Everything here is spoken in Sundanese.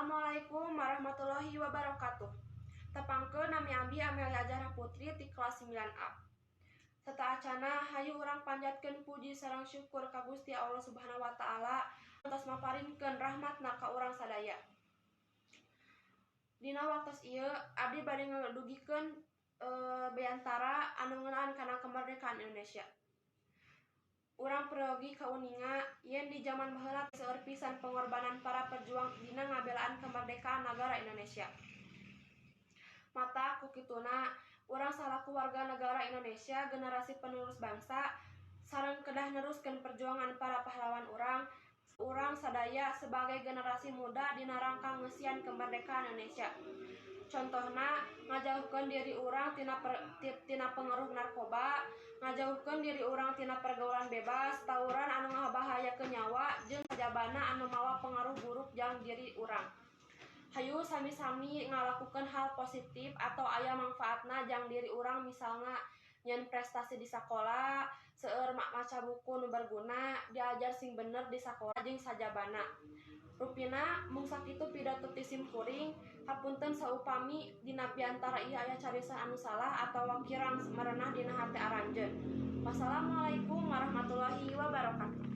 Assalamualaikum warahmatullahi wabarakatuh. Tepangkeun nami abdi Amelia Zahra Putri ti kelas 9A. Serta acana hayu urang panjatkeun puji sareng syukur ka Gusti Allah Subhanahu wa taala tos maparingkeun rahmatna ka urang sadaya. Dina waktos ieu abdi bade ngadugikeun beantara anu ngeunaan kana kemerdekaan Indonesia. Urang peryogi kauninga yen di zaman baheula seueur pisan pengorbanan para pejuang dina ngabelaan kemerdekaan negara Indonesia. Mata ku kituna urang salaku warga negara Indonesia generasi penerus bangsa sareng kedah neruskeun perjuangan para pahlawan urang sadaya sebagai generasi muda dina rangka ngeusian kemerdekaan Indonesia. Contohna ngajauhkeun diri urang tina pengaruh narkoba, ngajauhkeun diri urang tina pergaulan bebas, tawuran anu ngabahayakeun nyawa, jeung sajabana anu mawa pengaruh buruk jang diri urang. Hayu sami-sami ngalakukeun hal positif atau aya mangfaatna jang diri urang, misalna nyen prestasi di sakola, seueur maca buku nu berguna, diajar sing bener di sakola jeung sajabana. Rupina mung sakitu pidato ti sim kuring, hapunten saupami dina piantara ieu aya cariosan anu salah atawa kirang merenah dina hate aranjeun. Wassalamualaikum warahmatullahi wabarakatuh.